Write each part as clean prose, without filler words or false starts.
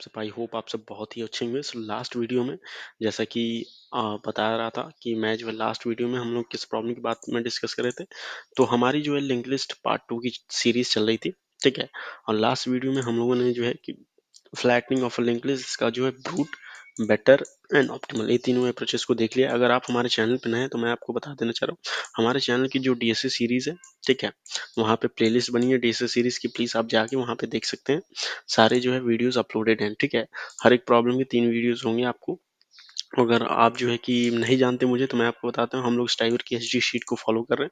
सब I hope आप सब बहुत ही अच्छे होंगे। सो लास्ट वीडियो में जैसा कि बता रहा था कि मैं जो है लास्ट वीडियो में हम लोग किस प्रॉब्लम की बात में डिस्कस कर रहे थे। तो हमारी जो है लिंक लिस्ट पार्ट 2 की सीरीज चल रही थी, ठीक है। और लास्ट वीडियो में हम लोगों ने जो है कि फ्लैटनिंग ऑफ लिंक लिस्ट, इसका जो है ब्रूट, बेटर एंड ऑप्टिमल, ये तीनों अप्रोचेस को देख लिया। अगर आप हमारे चैनल पे नए हैं तो मैं आपको बता देना चाह रहा हूँ, हमारे चैनल की जो डीएसए सीरीज है, ठीक है, वहाँ पे प्लेलिस्ट बनी है डीएसए सीरीज की, प्लीज आप जाके वहाँ पे देख सकते हैं। सारे जो है वीडियोस अपलोडेड हैं, ठीक है। हर एक प्रॉब्लम की 3 वीडियोस होंगे आपको। अगर आप जो है कि नहीं जानते मुझे तो मैं आपको बताता हूँ, हम लोग स्टाइवर की एसजी शीट को फॉलो कर रहे हैं,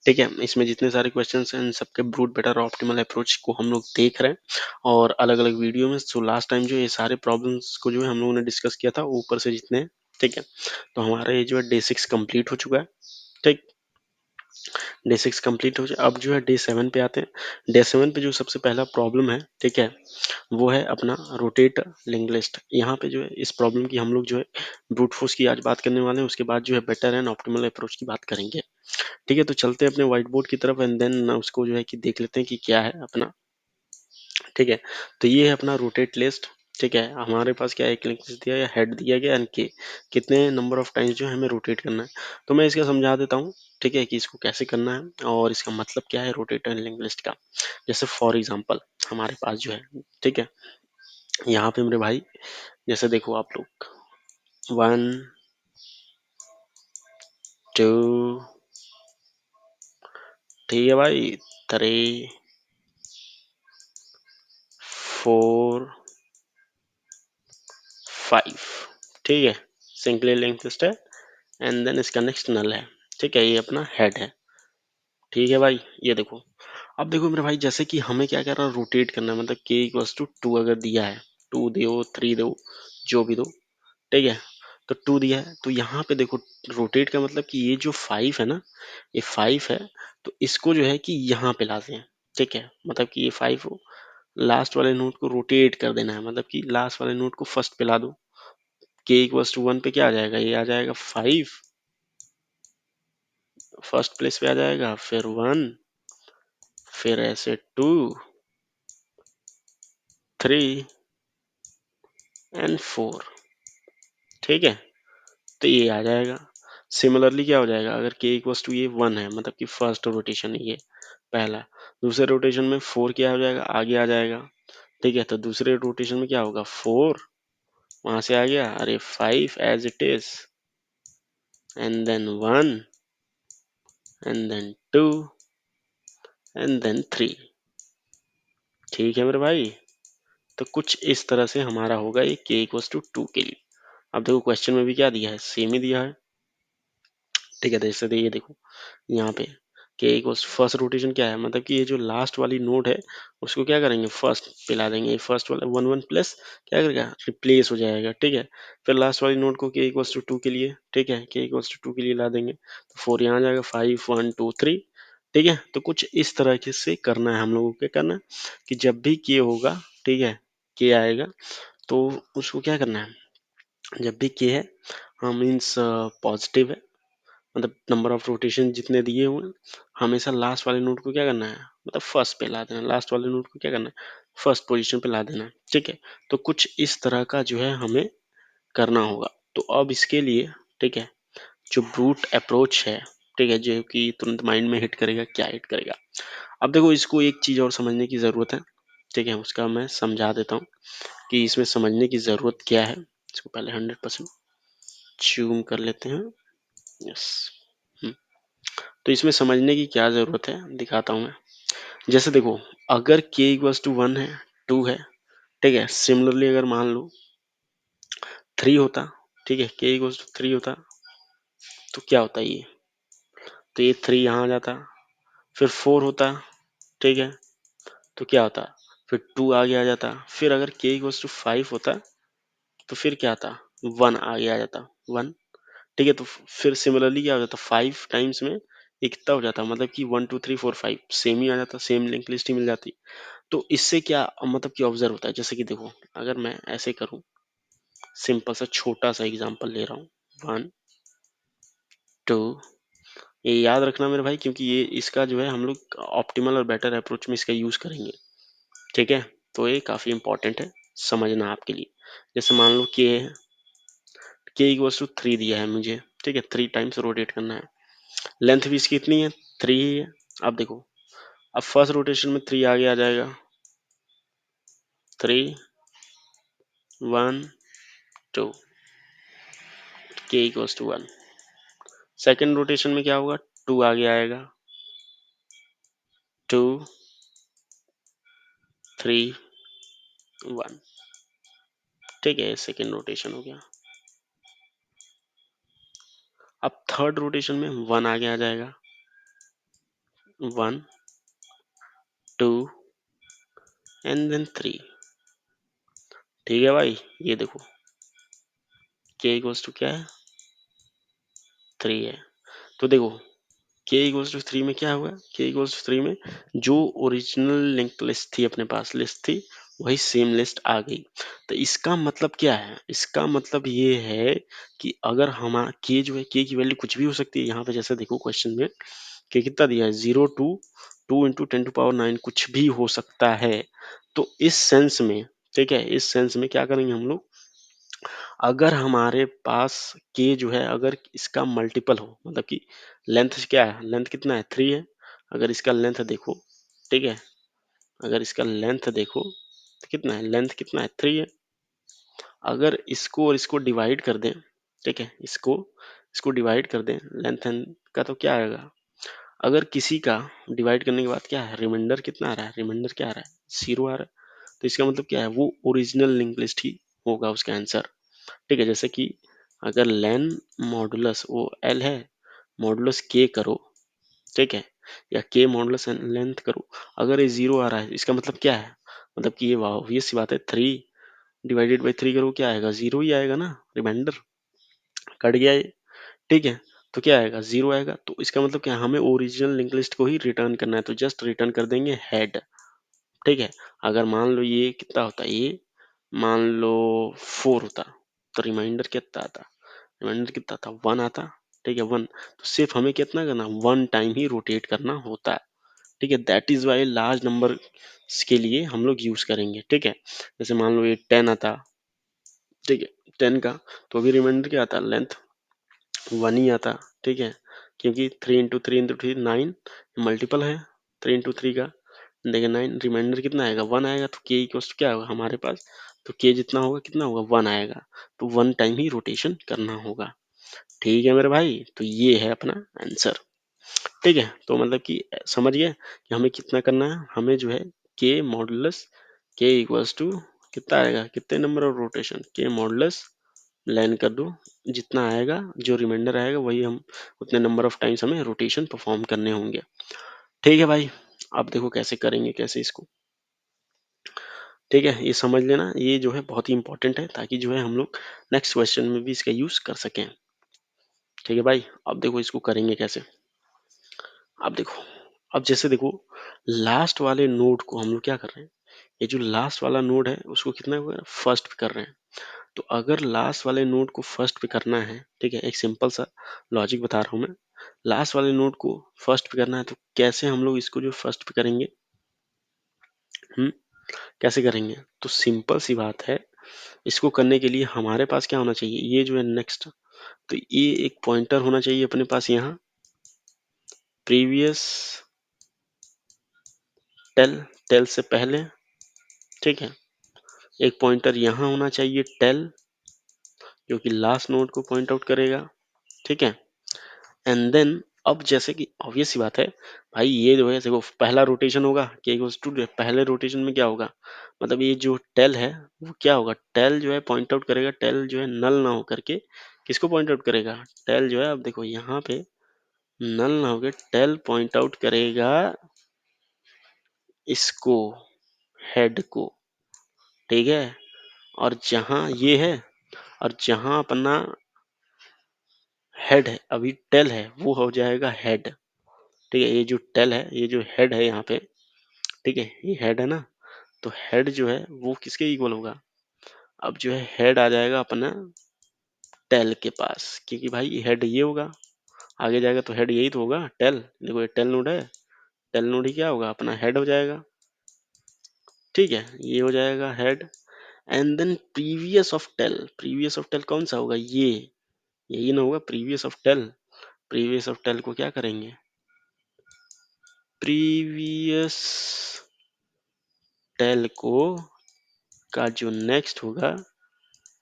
ठीक है। इसमें जितने सारे क्वेश्चंस हैं इन सबके ब्रूट, बेटर और ऑप्टिमल अप्रोच को हम लोग देख रहे हैं और अलग अलग वीडियो में। सो लास्ट टाइम जो ये सारे प्रॉब्लम्स को जो है हम लोगों ने डिस्कस किया था ऊपर से जितने हैं, ठीक है। तो हमारा ये जो है डे 6 कंप्लीट हो चुका है, ठीक। डे 6 कंप्लीट हो जाए, अब जो है डे 7 पे आते हैं। डे 7 पे जो सबसे पहला प्रॉब्लम है, ठीक है, वो है अपना रोटेट लिंक लिस्ट। यहाँ पे जो है इस प्रॉब्लम की हम लोग जो है ब्रूट फोर्स की आज बात करने वाले हैं, उसके बाद जो है बेटर एंड ऑप्टिमल अप्रोच की बात करेंगे, ठीक है। तो चलते हैं अपने व्हाइट बोर्ड की तरफ एंड देन उसको जो है कि देख लेते हैं कि क्या है अपना, ठीक है। तो ये है अपना रोटेट लिस्ट, ठीक है। हमारे पास क्या है, एक लिंक लिस्ट दिया है, हेड दिया गया एंड के, कितने नंबर ऑफ टाइम्स जो है हमें रोटेट करना है। तो मैं इसका समझा देता हूँ, ठीक है, कि इसको कैसे करना है और इसका मतलब क्या है रोटेट एंड लिंक लिस्ट का। जैसे फॉर एग्जांपल हमारे पास जो है, ठीक है, यहाँ पे मेरे भाई जैसे देखो आप लोग 1 2, ठीक है भाई, 3 4 5, ठीक है। सिंगली लिंक लिस्ट है एंड देन इसका नेक्स्ट नल है, ठीक है। ये अपना हेड है, ठीक है भाई। ये देखो, अब देखो मेरे भाई, जैसे कि हमें क्या कर रहा है, रोटेट करना है, मतलब के इक्वल्स टू 2 अगर दिया है, 2 दो 3 दो, जो भी दो, ठीक है। तो 2 दिया है तो यहाँ पे देखो, रोटेट का मतलब कि ये जो 5 है ना, ये 5 है, तो इसको जो है कि यहाँ पे लाते हैं, ठीक है। मतलब कि ये 5 हो, लास्ट वाले नोट को रोटेट कर देना है, मतलब कि लास्ट वाले नोट को फर्स्ट पे ला दो। के इक्वल्स टू 1 पे क्या आ जाएगा, ये आ जाएगा 5, फर्स्ट प्लेस पे आ जाएगा, फिर 1, फिर ऐसे 2 3 एंड 4, ठीक है। तो ये आ जाएगा। सिमिलरली क्या हो जाएगा, अगर के इक्वल्स टू ये 1 है, मतलब कि फर्स्ट रोटेशन है ये पहला, दूसरे रोटेशन में 4 क्या हो जाएगा, आगे आ जाएगा, ठीक है। तो दूसरे रोटेशन में क्या होगा, 4 वहां से आ गया, अरे 5 as it is, and then 1 and then 2 and then 3, ठीक है मेरे भाई। तो कुछ इस तरह से हमारा होगा ये के इक्वल्स टू 2 के लिए। अब देखो क्वेश्चन में भी क्या दिया है, सेम ही दिया है, ठीक है। जैसे ये देखो यहाँ पे के इक्वल्स फर्स्ट रोटेशन क्या है, मतलब कि ये जो लास्ट वाली नोड है उसको क्या करेंगे, फर्स्ट पे ला देंगे। फर्स्ट वाला 1 1 प्लस क्या करेगा, रिप्लेस हो जाएगा, ठीक है। फिर लास्ट वाली नोड को के इक्वल्स टू 2 के लिए, ठीक है, के इक्वल्स टू 2 के लिए ला देंगे, तो 4 यहाँ आ जाएगा, 5 1 2 3, ठीक है। तो कुछ इस तरह के से करना है हम लोगों को, क्या करना है कि जब भी के होगा, ठीक है, के आएगा तो उसको क्या करना है, जब भी के है, हाँ मीन्स पॉजिटिव है, मतलब नंबर ऑफ रोटेशन जितने दिए हुए हैं, हमेशा लास्ट वाले नोट को क्या करना है, मतलब फर्स्ट पे ला देना, लास्ट वाले नोट को क्या करना है, फर्स्ट पोजीशन पे ला देना, ठीक है। तो कुछ इस तरह का जो है हमें करना होगा। तो अब इसके लिए, ठीक है, जो ब्रूट अप्रोच है, ठीक है, जो कि तुरंत माइंड में हिट करेगा, क्या हिट करेगा। अब देखो इसको एक चीज और समझने की जरूरत है, ठीक है, उसका मैं समझा देता हूँ कि इसमें समझने की जरूरत क्या है। इसको पहले 100% जूम कर लेते हैं, यस। तो इसमें समझने की क्या जरूरत है, दिखाता हूँ मैं। जैसे देखो, अगर k इक्वल्स टू 1 है, 2 है, ठीक है। सिमिलरली अगर मान लो 3 होता, ठीक है, k इक्वल्स टू 3 होता, तो क्या होता ये, तो ये 3 यहाँ आ जाता, फिर 4 होता, ठीक है, तो क्या होता, फिर 2 आगे आ जाता, फिर अगर k इक्वल्स टू 5 होता तो फिर क्या आता, 1 आगे आ जाता, 1, ठीक है। तो फिर सिमिलरली क्या हो जाता, 5 टाइम्स में ये कितना हो जाता, मतलब कि 1 2 3 4 5 सेम ही आ जाता, सेम लिंक लिस्ट ही मिल जाती। तो इससे क्या मतलब कि ऑब्जर्व होता है, जैसे कि देखो अगर मैं ऐसे करूं, सिंपल सा छोटा सा एग्जांपल ले रहा हूं, 1 2, ये याद रखना मेरे भाई, क्योंकि ये इसका जो है हम लोग ऑप्टिमल और बेटर अप्रोच में इसका यूज करेंगे, ठीक है। तो ये काफी इंपॉर्टेंट है। समझना आपके लिए। जैसे मान लो के इक्वल्स टू 3 दिया है मुझे, ठीक है, 3 टाइम्स रोटेट करना है। लेंथ भी इसकी कितनी है, 3 ही है। अब देखो, अब फर्स्ट रोटेशन में 3 आगे आ जाएगा, 3 1 2, के इक्वल्स टू 1। सेकेंड रोटेशन में क्या होगा, 2 आगे आएगा, 2 3 1, ठीक है, सेकेंड रोटेशन हो गया। अब थर्ड रोटेशन में 1 आगे आ जाएगा, 1 2 एंड देन 3, ठीक है भाई। ये देखो के इक्वल्स टू क्या है, 3 है। तो देखो के इक्वल्स टू 3 में क्या हुआ, के इक्वल्स टू 3 में जो ओरिजिनल लिंक लिस्ट थी, अपने पास लिस्ट थी, वही सेम लिस्ट आ गई। तो इसका मतलब क्या है, इसका मतलब ये है कि अगर हम के जो है, के की वैल्यू कुछ भी हो सकती है। यहाँ पे जैसे देखो क्वेश्चन में के कितना दिया है, 0 टू 2 इंटू 10⁻⁹ कुछ भी हो सकता है। तो इस सेंस में, ठीक है, इस सेंस में क्या करेंगे हम लोग, अगर हमारे पास के जो है, अगर इसका मल्टीपल हो, मतलब कि लेंथ क्या है, लेंथ कितना है, 3 है। अगर इसका लेंथ देखो, ठीक है, अगर इसका लेंथ देखो तो कितना है, लेंथ कितना है, 3 है। अगर इसको और इसको डिवाइड कर दें, ठीक है, इसको इसको डिवाइड कर दें, लेंथ का तो क्या आएगा, अगर किसी का डिवाइड करने के बाद क्या है, रिमाइंडर कितना आ रहा है, रिमाइंडर क्या आ रहा है, 0 आ रहा है। तो इसका मतलब क्या है, वो ओरिजिनल लिंक लिस्ट ही होगा उसका आंसर। ठीक है, जैसे कि अगर लेन मॉडुलस वो एल है, मॉडुलस के करो, ठीक है, या के मॉडुलस लेंथ करो, अगर ये 0 आ रहा है, इसका मतलब क्या है, मतलब कि ये ऑब्वियस सी बात है, 3 डिवाइडेड बाई 3 करो, क्या आएगा, 0 ही आएगा ना, रिमाइंडर कट गया ये, ठीक है। तो क्या आएगा, 0 आएगा। तो इसका मतलब क्या है, हमें ओरिजिनल लिंक लिस्ट को ही रिटर्न करना है, तो जस्ट रिटर्न कर देंगे हेड, ठीक है। अगर मान लो ये कितना होता है, ये मान लो 4 होता, तो रिमाइंडर कितना आता, रिमाइंडर कितना था, 1 आता, ठीक है, 1। तो सिर्फ हमें कितना करना, 1 टाइम ही रोटेट करना होता है, ठीक है। That is why large number के लिए हम लोग यूज करेंगे, ठीक है। जैसे मान लो ये 10 आता, ठीक है, 10 का, तो अभी रिमाइंडर क्या आता, लेंथ 1 ही आता, ठीक है, क्योंकि 3 इंटू थ्री 9 मल्टीपल है 3 इंटू 3 का, देखिए 9, रिमाइंडर कितना आएगा, 1 आएगा। तो के इक्वल्स क्या होगा हमारे पास, तो के जितना होगा कितना होगा, 1 आएगा। तो 1 टाइम ही रोटेशन करना होगा, ठीक है मेरे भाई। तो ये है अपना आंसर, ठीक है। तो मतलब कि समझ गए कि हमें कितना करना है, हमें जो है के मॉडुलस के इक्वल्स टू कितना आएगा, कितने नंबर ऑफ रोटेशन, के मॉडुलस लाइन कर दो, जितना आएगा जो रिमाइंडर आएगा वही हम उतने नंबर ऑफ टाइम्स हमें रोटेशन परफॉर्म करने होंगे, ठीक है भाई। अब देखो कैसे करेंगे, कैसे इसको, ठीक है, ये समझ लेना, ये जो है बहुत ही इंपॉर्टेंट है, ताकि जो है हम लोग नेक्स्ट क्वेश्चन में भी इसका यूज कर सकें, ठीक है भाई। अब देखो इसको करेंगे कैसे, अब देखो, अब जैसे देखो लास्ट वाले नोड को हम लोग क्या कर रहे हैं, ये जो लास्ट वाला नोड है उसको कितना फर्स्ट पे कर रहे हैं। तो अगर लास्ट वाले नोड को फर्स्ट पे करना है, ठीक है, एक सिंपल सा लॉजिक बता रहा हूँ मैं, लास्ट वाले नोड को फर्स्ट पे करना है, तो कैसे हम लोग इसको जो फर्स्ट पे करेंगे, हम कैसे करेंगे, तो सिंपल सी बात है, इसको करने के लिए हमारे पास क्या होना चाहिए, ये जो है नेक्स्ट, तो ये एक पॉइंटर होना चाहिए अपने पास यहाँ, प्रीवियस टेल, टेल से पहले, ठीक है, एक पॉइंटर यहाँ होना चाहिए टेल, जो कि लास्ट नोड को पॉइंट आउट करेगा, ठीक है। एंड देन अब जैसे कि ऑब्वियस सी बात है भाई, ये जो है देखो पहला रोटेशन होगा के इक्वल्स टू, पहले रोटेशन में क्या होगा, मतलब ये जो टेल है वो क्या होगा, टेल जो है पॉइंट आउट करेगा, टेल जो है नल ना हो करके किसको पॉइंट आउट करेगा, टेल जो है, अब देखो यहाँ पे नल ना होके टेल पॉइंट आउट करेगा इसको, हेड को, ठीक है। और जहां ये है, और जहां अपना हेड है, अभी टेल है, वो हो जाएगा हेड, ठीक है। ये जो टेल है, ये जो हेड है यहाँ पे, ठीक है, ये हेड है ना, तो हेड जो है वो किसके इक्वल होगा, अब जो है हेड आ जाएगा अपना टेल के पास, क्योंकि भाई हेड ये होगा, आगे जाएगा तो हेड यही तो होगा, टेल, देखो ये टेल नोड है, टेल नोड ही क्या होगा, अपना हेड हो जाएगा, ठीक है, ये हो जाएगा head. And then previous of tail कौन सा होगा, ये यही ना होगा previous of tail. Previous of tail को क्या करेंगे, प्रीवियस टेल को का जो नेक्स्ट होगा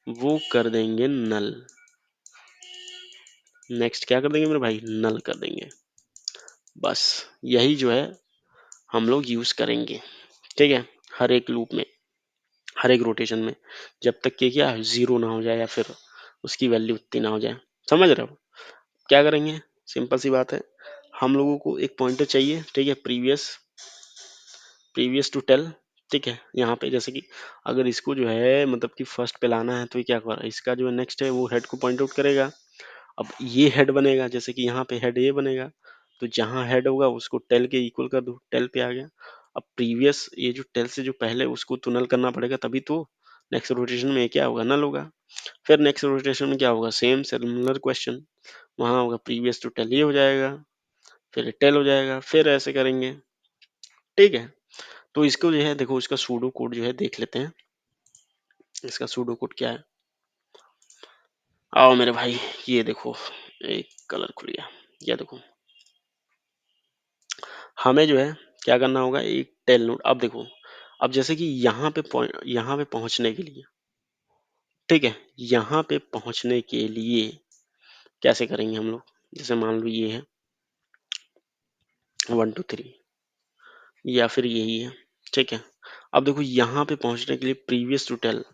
वो कर देंगे नल। नेक्स्ट क्या कर देंगे मेरे भाई, नल कर देंगे। बस यही जो है हम लोग यूज करेंगे, ठीक है, हर एक लूप में, हर एक रोटेशन में, जब तक कि क्या जीरो ना हो जाए या फिर उसकी वैल्यू उतनी ना हो जाए। समझ रहे हो क्या करेंगे, सिंपल सी बात है, हम लोगों को एक पॉइंटर चाहिए, ठीक है, प्रीवियस टू टेल, ठीक है। यहाँ पे जैसे कि अगर इसको जो है मतलब कि फर्स्ट पे लाना है तो ये क्या कर रहा है, इसका जो नेक्स्ट है वो हेड को पॉइंट आउट करेगा। अब ये हेड बनेगा, जैसे कि यहाँ पे हेड ये बनेगा, तो जहाँ हेड होगा उसको टेल के इक्वल कर दो, टेल पे आ गया। अब प्रीवियस ये जो टेल से जो पहले उसको तो नल करना पड़ेगा, तभी तो नेक्स्ट रोटेशन में क्या होगा, नल होगा। फिर नेक्स्ट रोटेशन में क्या होगा, सेम सिमिलर क्वेश्चन, वहां होगा प्रीवियस टू टेल, ये हो जाएगा, फिर टेल हो जाएगा, फिर ऐसे करेंगे, ठीक है। तो इसको जो है देखो, इसका सूडो कोड जो है देख लेते हैं, इसका सूडो कोड क्या है। आओ मेरे भाई, ये देखो एक कलर खुल गया, ये देखो हमें जो है क्या करना होगा, एक टेल नोड। अब देखो, अब जैसे कि यहाँ पे पहुंचने के लिए, ठीक है, यहाँ पे पहुंचने के लिए कैसे करेंगे हम लोग, जैसे मान लो ये है 1 2 3 या फिर यही है, ठीक है। अब देखो यहाँ पे पहुंचने के लिए प्रीवियस टू टेल,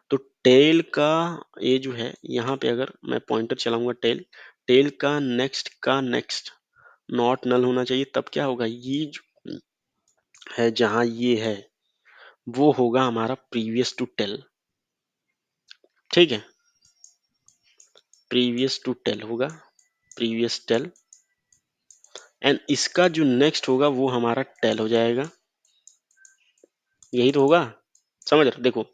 तो टेल का ये जो है यहाँ पे अगर मैं पॉइंटर चलाऊंगा टेल, टेल का नेक्स्ट नॉट नल होना चाहिए, तब क्या होगा, ये जो है जहां ये है वो होगा हमारा प्रीवियस टू टेल, ठीक है, प्रीवियस टू टेल होगा, प्रीवियस टेल, एंड इसका जो नेक्स्ट होगा वो हमारा टेल हो जाएगा, यही तो होगा। समझ रहे, देखो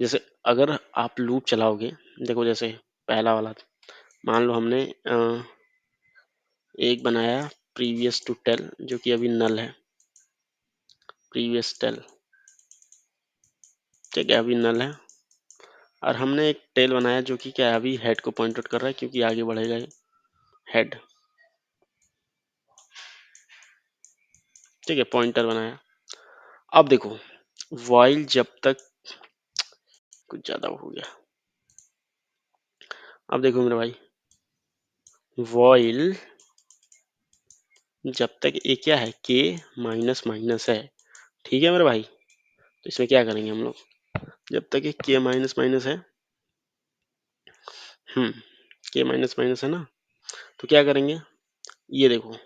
जैसे अगर आप लूप चलाओगे, देखो जैसे पहला वाला, मान लो हमने एक बनाया प्रीवियस टू टेल जो कि अभी नल है, प्रीवियस टेल, ठीक है, अभी नल है, और हमने एक टेल बनाया जो कि क्या है, अभी हेड को पॉइंट आउट कर रहा है क्योंकि आगे बढ़ेगा ये हेड, ठीक है, पॉइंटर बनाया। अब देखो वाइल जब तक, कुछ ज्यादा हो गया, अब देखो मेरे भाई, वाइल जब तक ये क्या है, के माइनस माइनस है, ठीक है मेरे भाई, तो इसमें क्या करेंगे हम लोग, जब तक ये के माइनस माइनस है, हम्म, के माइनस माइनस है ना, तो क्या करेंगे, ये देखो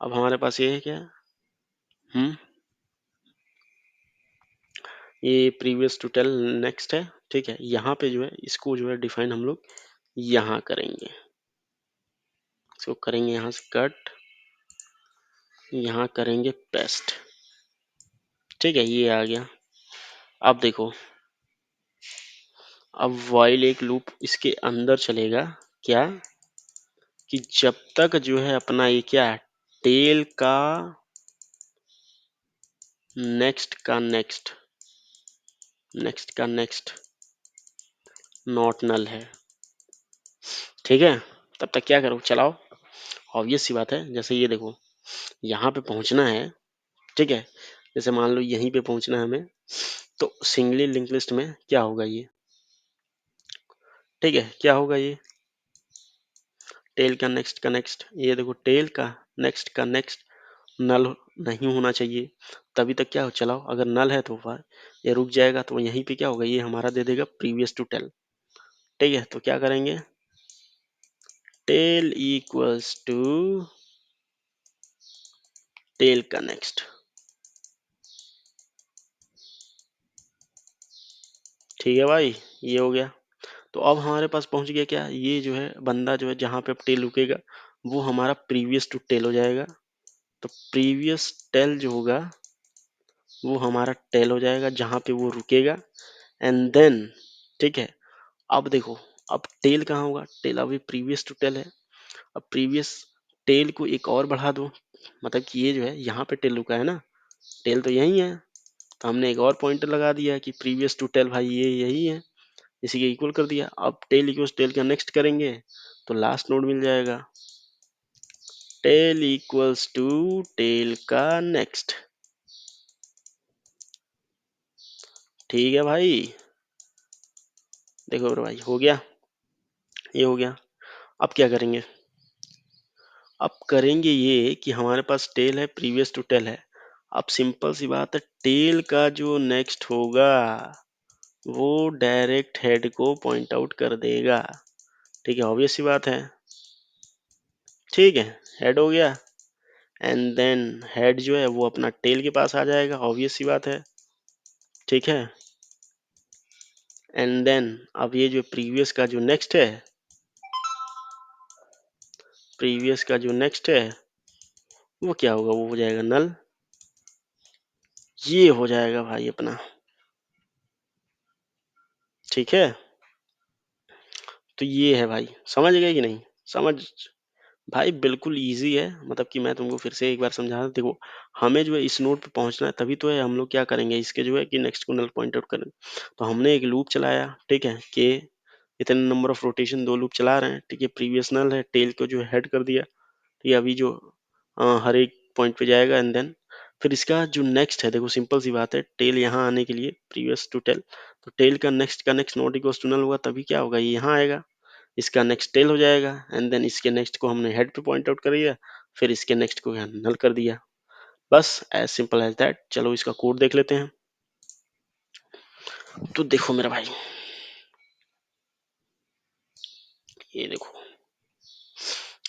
अब हमारे पास ये है क्या, हम्म, ये प्रीवियस टू टेल नेक्स्ट है, ठीक है, यहाँ पे जो है इसको जो है डिफाइन हम लोग यहाँ करेंगे, इसको करेंगे यहाँ से कट, यहाँ करेंगे पेस्ट, ठीक है, ये आ गया। अब देखो, अब वाइल एक लूप इसके अंदर चलेगा, क्या कि जब तक जो है अपना ये क्या है, टेल का नेक्स्ट का नेक्स्ट, नेक्स्ट का नेक्स्ट नॉट नल है, ठीक है, तब तक क्या करो, चलाओ। ऑब्वियस सी बात है, जैसे ये देखो यहाँ पे पहुंचना है, ठीक है, जैसे मान लो यहीं पे पहुंचना है हमें, तो सिंगली लिंक लिस्ट में क्या होगा ये, ठीक है, क्या होगा ये, टेल का नेक्स्ट, ये देखो टेल का नेक्स्ट नल नहीं होना चाहिए, तभी तक क्या हो, चलाओ, अगर नल है तो ये रुक जाएगा, तो यहीं पे क्या होगा, ये हमारा दे देगा प्रीवियस टू टेल, ठीक है, तो क्या करेंगे, टेल इक्वल्स टू टेल का नेक्स्ट, ठीक है भाई, ये हो गया। तो अब हमारे पास पहुंच गया क्या, ये जो है बंदा जो है जहां पे अब टेल रुकेगा वो हमारा प्रीवियस टू टेल हो जाएगा, तो प्रीवियस टेल जो होगा वो हमारा टेल हो जाएगा जहां पे वो रुकेगा, एंड देन, ठीक है, अब देखो, अब टेल कहाँ होगा, टेल अभी प्रीवियस टू टेल है, अब प्रीवियस टेल को एक और बढ़ा दो, मतलब कि ये जो है यहाँ पे टेल रुका है ना, टेल तो यही है, तो हमने एक और पॉइंटर लगा दिया कि प्रीवियस टू टेल भाई ये यही है, इसी के इक्वल कर दिया। अब टेल इक्वल्स टेल का नेक्स्ट करेंगे तो लास्ट नोड मिल जाएगा, टेल इक्वल्स टू टेल का नेक्स्ट। ठीक है भाई, देखो भाई हो गया, ये हो गया। अब क्या करेंगे, अब करेंगे ये कि हमारे पास टेल है, प्रीवियस टू टेल है। अब सिंपल सी बात है, टेल का जो नेक्स्ट होगा वो डायरेक्ट हेड को पॉइंट आउट कर देगा। ठीक है, ऑब्वियस सी बात है। ठीक है, हेड हो गया, एंड देन हेड जो है वो अपना टेल के पास आ जाएगा, ऑब्वियस सी बात है। ठीक है, एंड देन अब ये जो प्रीवियस का जो नेक्स्ट है, प्रीवियस का जो नेक्स्ट है वो क्या होगा, वो हो जाएगा नल। ये हो जाएगा भाई अपना। ठीक है, तो ये है भाई, समझ गए कि नहीं? समझ भाई, बिल्कुल इजी है। मतलब कि मैं तुमको फिर से एक बार समझा दूं। देखो, हमें जो है इस नोड पे पहुंचना है, तभी तो है हम लोग क्या करेंगे, इसके जो है कि नेक्स्ट को नल पॉइंट आउट करें। तो हमने एक लूप चलाया, ठीक है, कि इतने नंबर ऑफ रोटेशन, 2 लूप चला रहे हैं। ठीक है, प्रीवियस नल है, टेल को जो हेड कर दिया। ठीक है, अभी जो हर एक पॉइंट पे जाएगा, एंड देन फिर इसका जो नेक्स्ट है, देखो सिंपल सी बात है, टेल यहाँ आने के लिए प्रीवियस टू टेल, तो टेल का next not equal to null होगा, तभी क्या होगा, ये यहाँ आएगा, इसका नेक्स्ट टेल हो जाएगा, एंड देन इसके नेक्स्ट को हमने हेड पे पॉइंट आउट कर दिया, फिर इसके नेक्स्ट को नल कर दिया। बस एज सिंपल एज दैट। चलो इसका कोड देख लेते हैं। तो देखो मेरा भाई, ये देखो,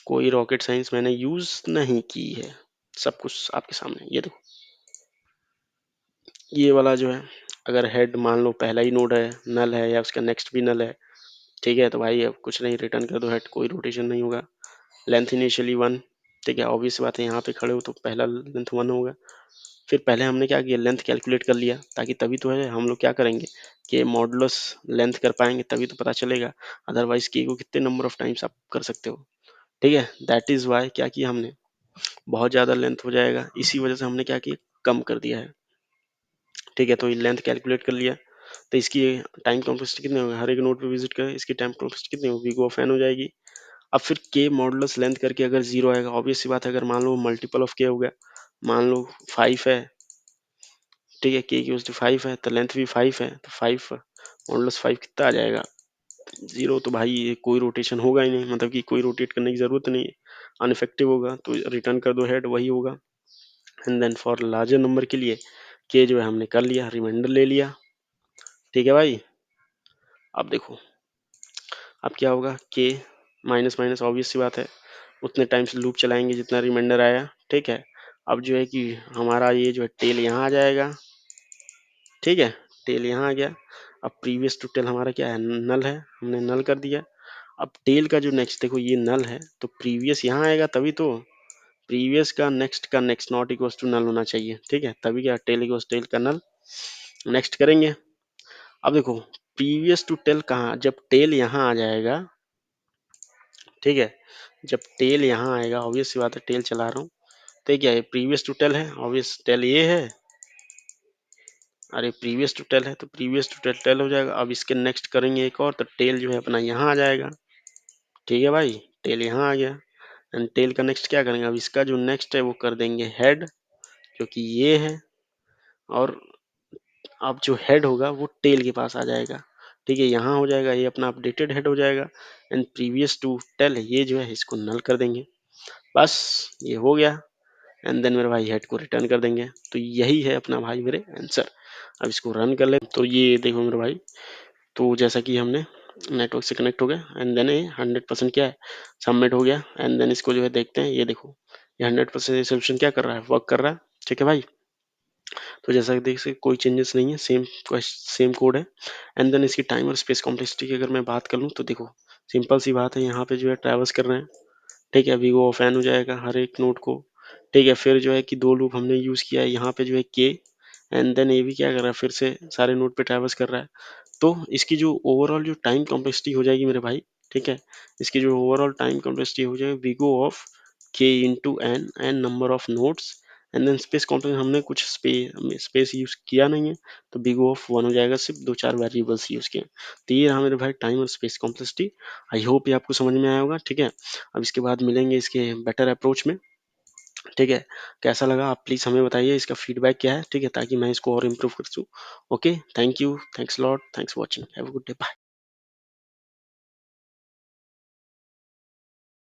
कोई रॉकेट साइंस मैंने यूज नहीं की है, सब कुछ आपके सामने। ये देखो, ये वाला जो है, अगर हेड मान लो पहला ही नोड है, नल है, या उसका नेक्स्ट भी नल है, ठीक है, तो भाई अब कुछ नहीं, रिटर्न कर दो हेड, कोई रोटेशन नहीं होगा। लेंथ इनिशियली 1, ठीक है, ऑब्वियस बात है, यहाँ पे खड़े हो तो पहला लेंथ 1 होगा। फिर पहले हमने क्या किया, लेंथ कैलकुलेट कर लिया, ताकि तभी तो है हम लोग क्या करेंगे कि मॉडुलस लेंथ कर पाएंगे, तभी तो पता चलेगा। अदरवाइज के को कितने नंबर ऑफ टाइम्स आप कर सकते हो। ठीक है, दैट इज वाई क्या किया हमने, बहुत ज्यादा लेंथ हो जाएगा, इसी वजह से हमने क्या किया, कम कर दिया है। ठीक है, तो ये लेंथ कैलकुलेट कर लिया, तो इसकी टाइम कॉम्प्लेक्सिटी कितनी होगी, हर एक नोड पे विजिट करें, इसकी टाइम कॉम्प्लेक्सिटी कितनी होगी, O ऑफ n हो जाएगी। अब फिर के मॉडुलस लेंथ करके अगर जीरो आएगा, ऑब्वियस सी बात है, अगर मान लो मल्टीपल ऑफ के हो गया, मान लो 5 है, ठीक है, के की 5 है, तो लेंथ भी 5 है, तो 5 मॉडुलस 5 कितना आ जाएगा, जीरो। तो भाई ये कोई रोटेशन होगा ही नहीं, मतलब कि कोई रोटेट करने की जरूरत नहीं है, अनइफेक्टिव होगा, तो रिटर्न कर दो हेड, वही होगा। And then for larger number के लिए के जो है हमने कर लिया, रिमाइंडर ले लिया। ठीक है भाई, अब देखो, अब क्या होगा, के माइनस माइनस, ऑब्वियस सी बात है, उतने टाइम्स लूप चलाएंगे जितना रिमाइंडर आया। ठीक है, अब जो है कि हमारा ये जो है टेल यहाँ आ जाएगा। ठीक है, टेल यहाँ आ गया। अब प्रीवियस टू टेल हमारा क्या है, नल है, हमने नल कर दिया। अब टेल का जो नेक्स्ट, देखो ये नल है, तो प्रीवियस यहाँ आएगा, तभी तो प्रीवियस का next not equals to null होना चाहिए। ठीक है, तभी क्या, टेल इक्वल्स टेल का नल। नेक्स्ट करेंगे। अब देखो, प्रीवियस टू टेल कहाँ, जब टेल यहाँ आ जाएगा, ठीक है, जब टेल यहाँ आएगा, ऑब्वियस सी बात है, टेल चला रहा हूँ, तो ये क्या है, प्रीवियस टू टेल है, ऑब्वियस टेल ये है, अरे प्रीवियस टू टेल है, तो प्रीवियस टू टेल टेल हो जाएगा। अब इसके नेक्स्ट करेंगे एक और, तो टेल जो है अपना यहाँ आ जाएगा। ठीक है भाई, टेल यहाँ आ गया, एंड टेल का नेक्स्ट क्या करेंगे, अब इसका जो नेक्स्ट है वो कर देंगे हेड, जो कि ये है, और अब जो हेड होगा वो टेल के पास आ जाएगा। ठीक है, यहाँ हो जाएगा, ये अपना अपडेटेड हेड हो जाएगा, एंड प्रीवियस टू टेल ये जो है इसको नल कर देंगे। बस ये हो गया, एंड देन मेरे भाई हेड को रिटर्न कर देंगे। तो यही है अपना भाई मेरे आंसर। अब इसको रन कर ले, तो ये देखो मेरे भाई, तो जैसा कि हमने नेटवर्क से कनेक्ट हो गया, एंड देन ये 100% क्या है, सबमिट हो गया। एंड देन इसको जो है देखते हैं, ये देखो, ये 100% सोल्यूशन क्या कर रहा है, वर्क कर रहा है। ठीक है भाई, तो जैसा कि देख सकते, कोई चेंजेस नहीं है, सेम कोड है। एंड देन इसकी टाइम और स्पेस कॉम्प्लेक्सिटी की अगर मैं बात कर लूँ, तो देखो सिंपल सी बात है, यहाँ पे जो है ट्रैवर्स कर रहे हैं। ठीक है, अभी वो ऑफ एन हो जाएगा हर एक नोड को। ठीक है, फिर जो है कि 2 लूप हमने यूज किया है, यहाँ पे जो है के, एंड देन ये भी क्या कर रहा है, फिर से सारे नोड पे ट्रैवर्स कर रहा है। तो इसकी जो ओवरऑल जो टाइम कॉम्प्लेक्सिटी हो जाएगी मेरे भाई, ठीक है, इसकी जो ओवरऑल टाइम कॉम्प्लेक्सिटी हो जाएगी, we go of K into N, N number of nodes, and then space complex हमने कुछ स्पेस यूज किया नहीं है, तो बिग O ऑफ 1 हो जाएगा, सिर्फ 2-4 वेरिएबल्स यूज किए। तो ये रहा मेरे भाई टाइम और स्पेस कॉम्प्लेक्सिटी। आई होप ये आपको समझ में आया होगा, ठीक है। अब इसके बाद मिलेंगे इसके बेटर अप्रोच में, ठीक है। कैसा लगा आप प्लीज हमें बताइए, इसका फीडबैक क्या है, ठीक है, ताकि मैं इसको और इम्प्रूव कर सकूँ। Okay, thank you, thanks lot, thanks watching, have a good day, bye.